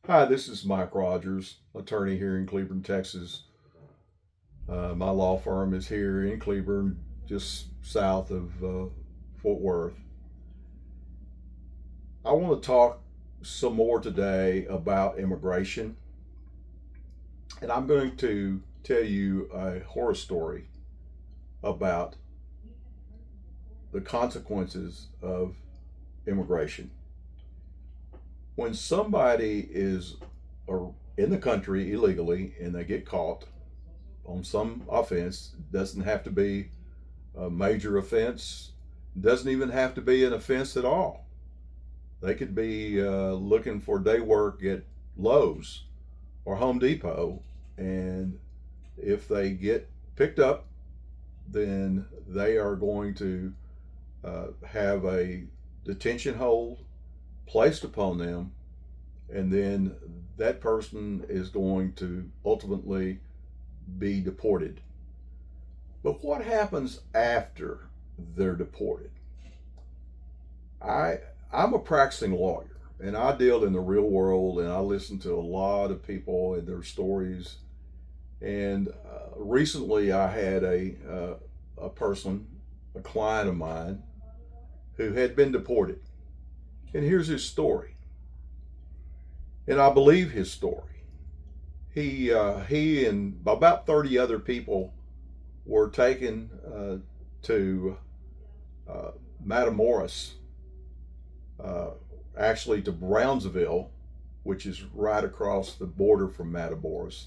Hi, this is Mike Rogers, attorney here in Cleburne, Texas. My law firm is here in Cleburne, just south of Fort Worth. I want to talk some more today about immigration, and I'm going to tell you a horror story about the consequences of immigration. When somebody is in the country illegally and they get caught on some offense, doesn't have to be a major offense, doesn't even have to be an offense at all. They could be looking for day work at Lowe's or Home Depot, and if they get picked up, then they are going to have a detention hold placed upon them, and then that person is going to ultimately be deported. But what happens after they're deported? I I'm a practicing lawyer and I deal in the real world and I listen to a lot of people and their stories. And recently I had a person, a client of mine, who had been deported. And here's his story. And I believe his story. He and about 30 other people were taken to uh, Matamoros, uh, actually to Brownsville, which is right across the border from Matamoros.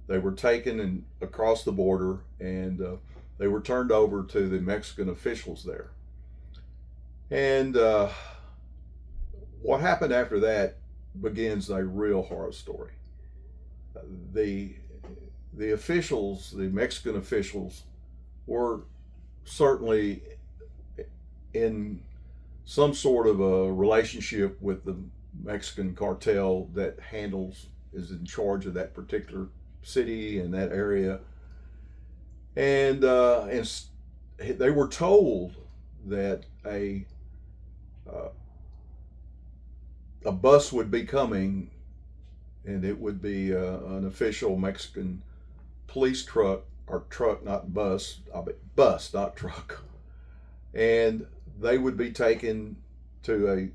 They were taken and across the border, and they were turned over to the Mexican officials there. And what happened after that begins a real horror story. The the officials, the Mexican officials, were certainly in some sort of a relationship with the Mexican cartel that is in charge of that particular city and that area, and they were told that uh, a bus would be coming, and it would be an official Mexican police truck, or truck, not bus, I mean bus, not truck, and they would be taken to a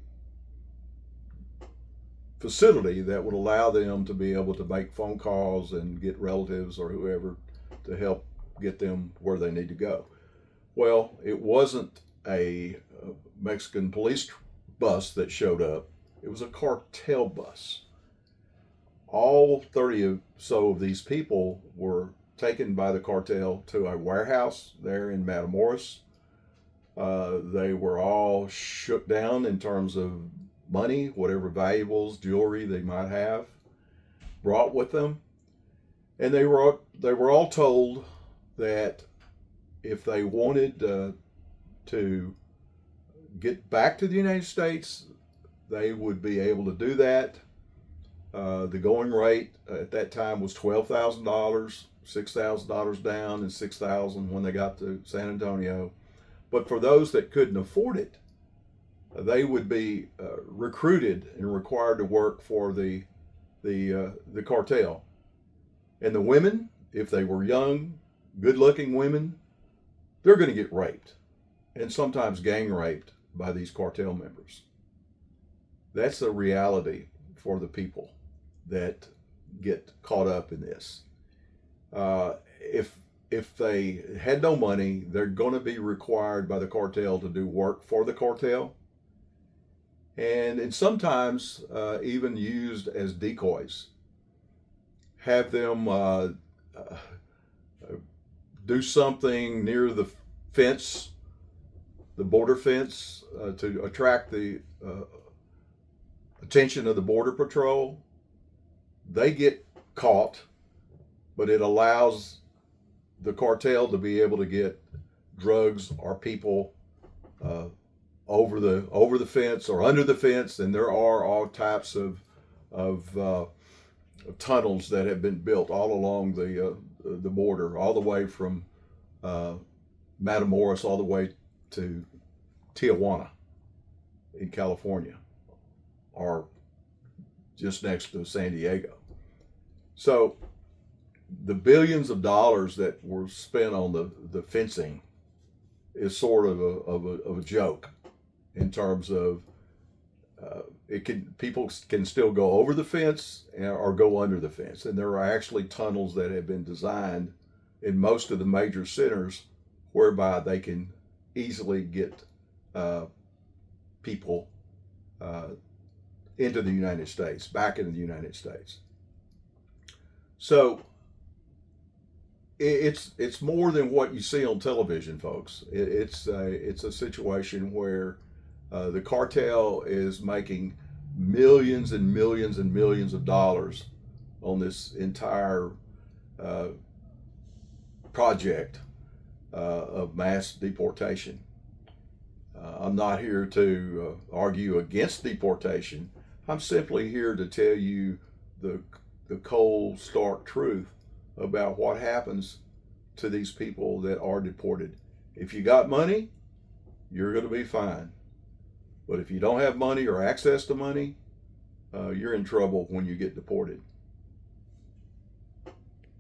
facility that would allow them to be able to make phone calls and get relatives or whoever to help get them where they need to go. Well, it wasn't a Mexican police bus that showed up, it was a cartel bus. All 30 or so of these people were taken by the cartel to a warehouse there in Matamoros. They were all shook down in terms of money, whatever valuables, jewelry they might have brought with them, and they were all told that if they wanted to get back to the United States, they would be able to do that. The going rate at that time was $12,000, $6,000 down, and $6,000 when they got to San Antonio. But for those that couldn't afford it, they would be recruited and required to work for the cartel. And the women, if they were young, good-looking women, they're going to get raped, and sometimes gang raped by these cartel members. That's the reality for the people that get caught up in this. If they had no money, they're going to be required by the cartel to do work for the cartel, and sometimes even used as decoys. Have them do something near the fence, the border fence, to attract the attention of the border patrol. They get caught, but it allows the cartel to be able to get drugs or people uh, over the fence or under the fence, and there are all types of tunnels that have been built all along the border, all the way from uh, Matamoros all the way to Tijuana in California, or just next to San Diego. So the billions of dollars that were spent on the fencing is sort of a joke in terms of people can still go over the fence or go under the fence, and there are actually tunnels that have been designed in most of the major centers whereby they can easily get people into the United States, back into the United States. So it's more than what you see on television, folks. It's a situation where the cartel is making millions and millions and millions of dollars on this entire project of mass deportation. I'm not here to argue against deportation. I'm simply here to tell you the cold, stark truth about what happens to these people that are deported. If you got money, you're going to be fine. But if you don't have money or access to money, you're in trouble when you get deported.